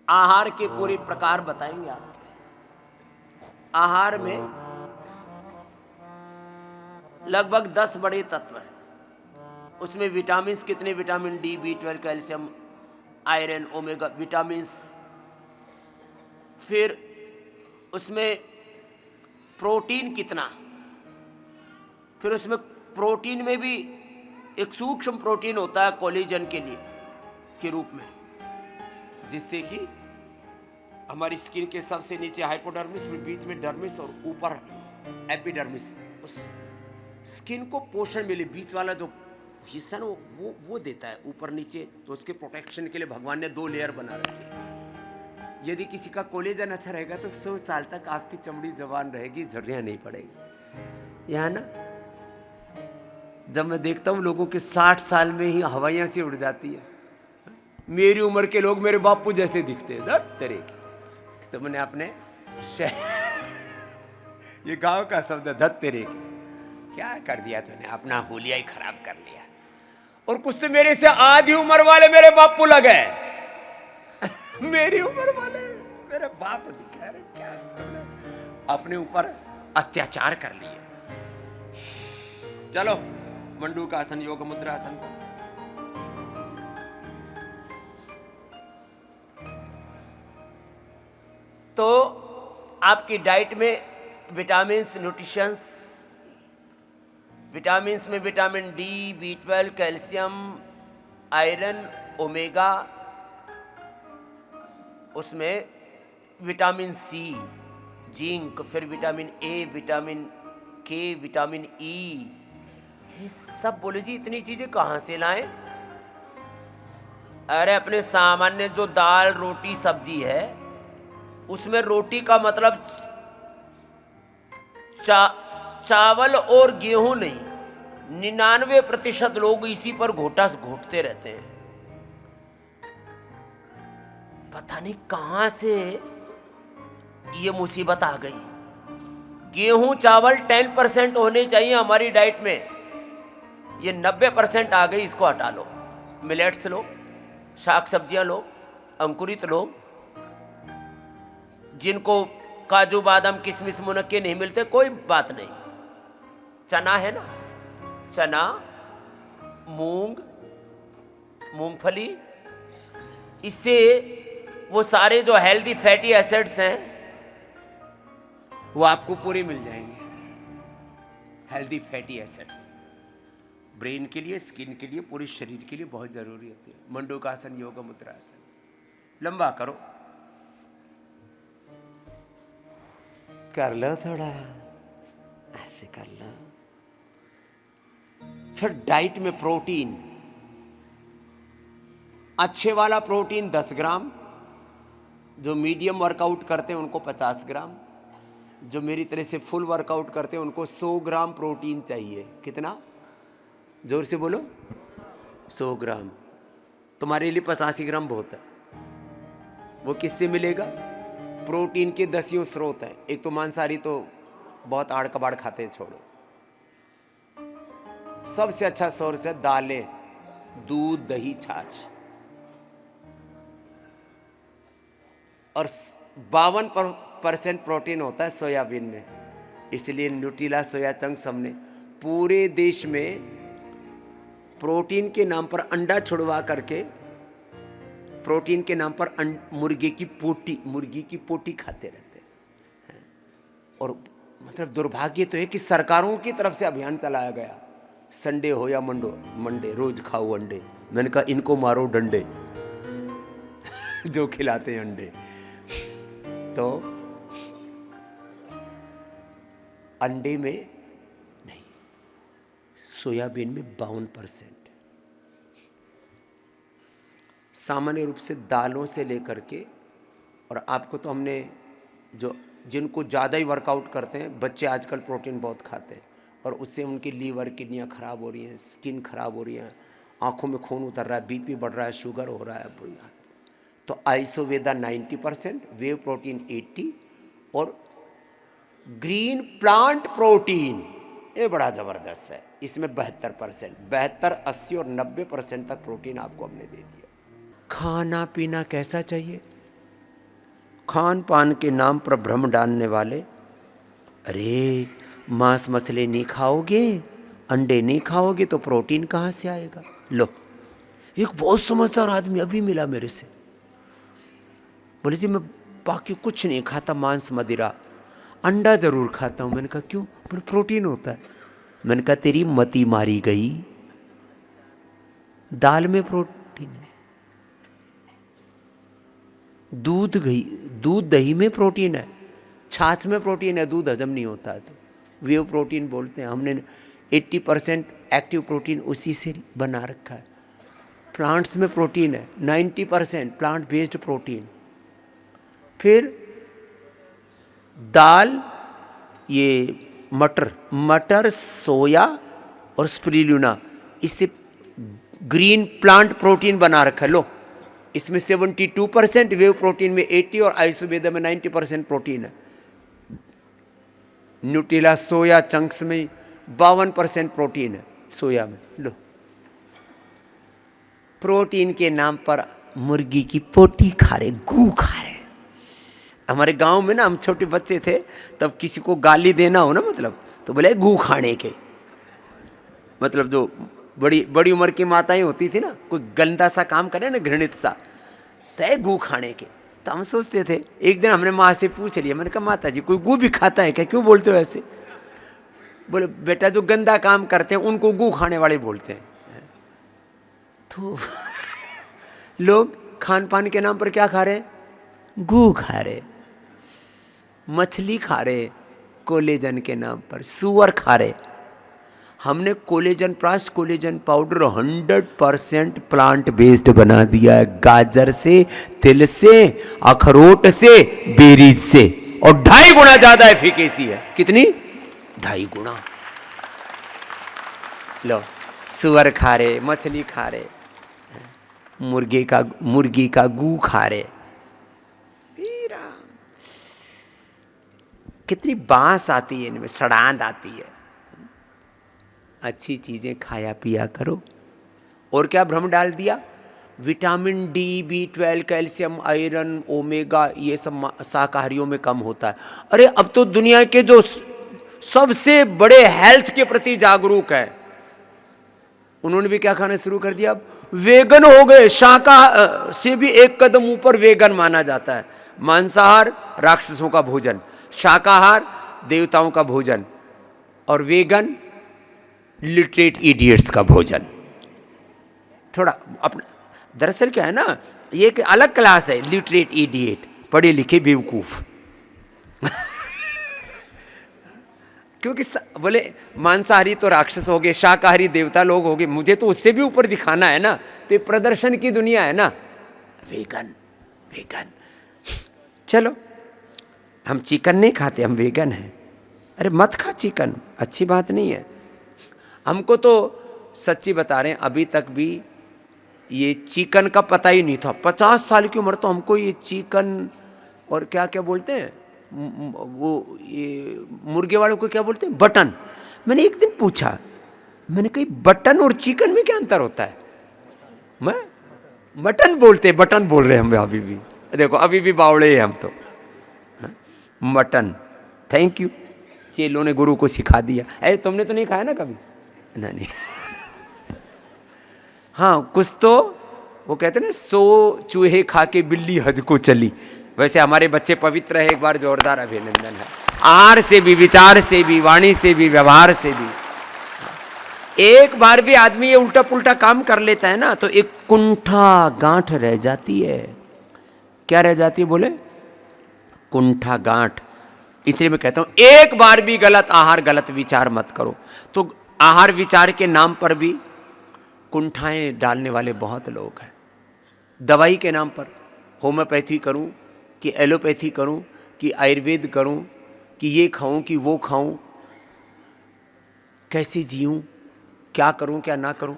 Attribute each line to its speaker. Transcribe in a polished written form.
Speaker 1: आहार के पूरे प्रकार बताएंगे आपके। आहार में लगभग 10 बड़े तत्व हैं। उसमें विटामिन कितने, vitamin D, B12, calcium, iron, omega vitamins. फिर उसमें प्रोटीन कितना, फिर उसमें प्रोटीन में भी एक सूक्ष्म प्रोटीन होता है कोलेजन के लिए के रूप में, जिससे कि हमारी स्किन के सबसे नीचे हाइपोडर्मिस, फिर बीच में डर्मिस और ऊपर एपिडर्मिस, उस स्किन को पोषण मिले। बीच वाला जो हिस्सा ना वो देता है ऊपर नीचे, तो उसके प्रोटेक्शन के लिए भगवान ने 2 लेयर बना रखी है। यदि किसी का कोलेजन अच्छा रहेगा तो 100 साल तक आपकी चमड़ी जवान रहेगी, झुर्रियां नहीं पड़ेगी। यहाँ ना जब मैं देखता हूँ लोगों के 60 साल में ही हवाइयाँ से उड़ जाती है, मेरी उम्र के लोग मेरे बापू जैसे दिखते हैं, दर तेरे की। तो मैंने अपने ये गांव का शब्द है, धत तेरे की। क्या कर दिया तूने, अपना हुलिया ही खराब कर लिया। और कुछ तो मेरे से आधी उम्र वाले मेरे बापू लगे मेरी उम्र वाले मेरे बाप दिखा रहे, क्या तुमने अपने ऊपर अत्याचार कर लिए। चलो मंडूकासन, योग मुद्रासन। तो आपकी डाइट में विटामिन्स, न्यूट्रिशंस, विटामिन्स में vitamin D, B12, calcium, iron, omega, उसमें विटामिन सी, जिंक, फिर विटामिन ए, विटामिन के, विटामिन ई, ये सब बोले जी इतनी चीजें कहाँ से लाएं? अरे अपने सामान्य जो दाल, रोटी, सब्जी है, उसमें रोटी का मतलब चावल और गेहूं नहीं, 99% लोग इसी पर घोटते रहते हैं। पता नहीं कहां से ये मुसीबत आ गई। गेहूं चावल 10% होने चाहिए हमारी डाइट में, ये 90% आ गई। इसको हटा लो, मिलेट्स लो, शाक सब्जियां लो, अंकुरित लो, जिनको काजू बादाम किशमिश मुनक्के नहीं मिलते कोई बात नहीं, चना है ना, चना, मूंग, मूंगफली, इससे वो सारे जो हेल्दी फैटी एसिड्स हैं वो आपको पूरे मिल जाएंगे। हेल्दी फैटी एसिड्स ब्रेन के लिए, स्किन के लिए, पूरे शरीर के लिए बहुत जरूरी होती है। मंडूकासन, योग मुद्रासन। लंबा करो, कर लो थोड़ा, ऐसे कर लो। फिर डाइट में प्रोटीन, अच्छे वाला प्रोटीन 10 ग्राम, जो मीडियम वर्कआउट करते हैं उनको 50 ग्राम, जो मेरी तरह से फुल वर्कआउट करते हैं उनको 100 ग्राम प्रोटीन चाहिए। कितना, जोर से बोलो, 100 ग्राम। तुम्हारे लिए 85 ग्राम बहुत है। वो किससे मिलेगा? प्रोटीन के 10 स्रोत हैं। एक तो मांसाहारी तो बहुत आड़ कबाड़ खाते हैं, छोड़ो। सबसे अच्छा सोर्स है दालें, दूध, दही, छाछ। और 52% प्रोटीन होता है सोयाबीन में, इसलिए न्यूट्रिला, सोया चंक्स हमने पूरे देश में प्रोटीन के नाम पर अंडा छुड़वा करके, प्रोटीन के नाम पर मुर्गी की पोटी खाते रहते हैं। और मतलब दुर्भाग्य तो है कि सरकारों की तरफ से अभियान चलाया गया, संडे हो या मंडे रोज खाओ अंडे। मैंने कहा इनको मारो डंडे जो खिलाते हैं अंडे। तो अंडे में नहीं, सोयाबीन में 52%। सामान्य रूप से दालों से लेकर के, और आपको तो हमने जो जिनको ज़्यादा ही वर्कआउट करते हैं, बच्चे आजकल प्रोटीन बहुत खाते हैं और उससे उनकी लीवर, किडनियाँ खराब हो रही हैं, स्किन खराब हो रही है, आँखों में खून उतर रहा है, बीपी बढ़ रहा है, शुगर हो रहा है, बुरी हालत। तो आइसोवेदा 90%, वेव प्रोटीन 80 और ग्रीन प्लांट प्रोटीन ये बड़ा ज़बरदस्त है, इसमें 72%, 72, 80 और 90% तक प्रोटीन आपको हमने दे दिया। खाना पीना कैसा चाहिए? खान पान के नाम पर भ्रम डालने वाले, अरे मांस मछली नहीं खाओगे, अंडे नहीं खाओगे तो प्रोटीन कहाँ से आएगा। लो, एक बहुत समझदार आदमी अभी मिला मेरे से, बोले जी मैं बाकी कुछ नहीं खाता, मांस मदिरा, अंडा जरूर खाता हूं। मैंने कहा क्यों? बोले प्रोटीन होता है। मैंने कहा तेरी मती मारी गई, दाल में प्रोटीन है, दूध दही में प्रोटीन है, छाछ में प्रोटीन है, दूध हजम नहीं होता है तो वे प्रोटीन बोलते हैं। हमने 80% एक्टिव प्रोटीन उसी से बना रखा है। प्लांट्स में प्रोटीन है 90% प्लांट बेस्ड प्रोटीन। फिर दाल, ये मटर, सोया और स्पिरुलिना, इससे ग्रीन प्लांट प्रोटीन बना रखा है। लो, इसमें 72%, वेव प्रोटीन में 80 और आयुर्वेदा में 90% प्रोटीन है। न्यूट्रिला सोया चंक्स में 52% प्रोटीन है सोया में। लो, प्रोटीन के नाम पर मुर्गी की पोटी खा रहे, गू खा रहे। हमारे गांव में ना, हम छोटे बच्चे थे तब किसी को गाली देना हो ना, मतलब तो बोले गू खाने के, मतलब जो बड़ी उम्र की माताएं होती थी ना, कोई गंदा सा काम करे ना, घृणित सा, तो गू खाने के। तो हम सोचते थे, एक दिन हमने माँ से पूछ लिया, मैंने कहा माता जी कोई गू भी खाता है क्या, क्यों बोलते हो ऐसे? बोले बेटा जो गंदा काम करते हैं उनको गू खाने वाले बोलते हैं। तो लोग खान पान के नाम पर क्या खा रहे? गू खा रहे, मछली खा रहे, कोलेजन के नाम पर सुअर खा रहे। हमने collagen plus collagen powder 100% plant based बना दिया है, गाजर से, तिल से, अखरोट से, बेरीज से, और 2.5 गुना ज्यादा एफिकेसी है। कितनी? 2.5 गुना। लो, सुअर खा रहे, मछली खा रहे, मुर्गी का गू खा रहे। कितनी बांस आती है इनमें, सड़ांध आती है। अच्छी चीजें खाया पिया करो। और क्या भ्रम डाल दिया? Vitamin D, B12, calcium, iron, omega, ये सब शाकाहारियों में कम होता है। अरे अब तो दुनिया के जो सबसे बड़े हेल्थ के प्रति जागरूक है, उन्होंने भी क्या खाना शुरू कर दिया? अब वेगन हो गए। शाकाहार से भी एक कदम ऊपर वेगन माना जाता है। मांसाहार राक्षसों का भोजन, शाकाहार देवताओं का भोजन, और वेगन लिटरेट इडियट्स का भोजन। थोड़ा अपना, दरअसल क्या है ना, ये एक अलग क्लास है, लिटरेट इडियट, पढ़े लिखे बेवकूफ। क्योंकि बोले मांसाहारी तो राक्षस हो गए, शाकाहारी देवता लोग हो गए, मुझे तो उससे भी ऊपर दिखाना है ना, तो ये प्रदर्शन की दुनिया है ना। वेगन, चलो हम चिकन नहीं खाते, हम वेगन हैं। अरे मत खा चिकन, अच्छी बात नहीं है। हमको तो सच्ची बता रहे हैं, अभी तक भी ये चिकन का पता ही नहीं था। 50 साल की उम्र तो हमको ये चिकन और क्या क्या बोलते हैं, वो ये मुर्गे वालों को क्या बोलते हैं, बटन। मैंने एक दिन पूछा, मैंने कहा बटन और चिकन में क्या अंतर होता है? मैं मटन बोलते, बटन बोल रहे हैं हम अभी भी। देखो अभी भी बावड़े हैं हम तो। मटन, थैंक यू, चेलों ने गुरु को सिखा दिया। अरे तुमने तो नहीं खाया ना कभी? नहीं। हाँ, कुछ तो वो कहते ना, 100 चूहे खा के बिल्ली हज को चली, वैसे हमारे बच्चे पवित्र है। एक बार जोरदार अभिनंदन है। आहार से भी, विचार से भी, वाणी से भी, व्यवहार से भी। एक बार भी आदमी ये उल्टा पुल्टा काम कर लेता है ना, तो एक कुंठा गांठ रह जाती है। क्या रह जाती है बोले? कुंठा गांठ। इसलिए मैं कहता हूं एक बार भी गलत आहार, गलत विचार मत करो। तो आहार विचार के नाम पर भी कुंठाएं डालने वाले बहुत लोग हैं। दवाई के नाम पर होम्योपैथी करूं कि एलोपैथी करूं कि आयुर्वेद करूं कि ये खाऊं कि वो खाऊं, कैसे जीऊं, क्या करूं क्या ना करूं।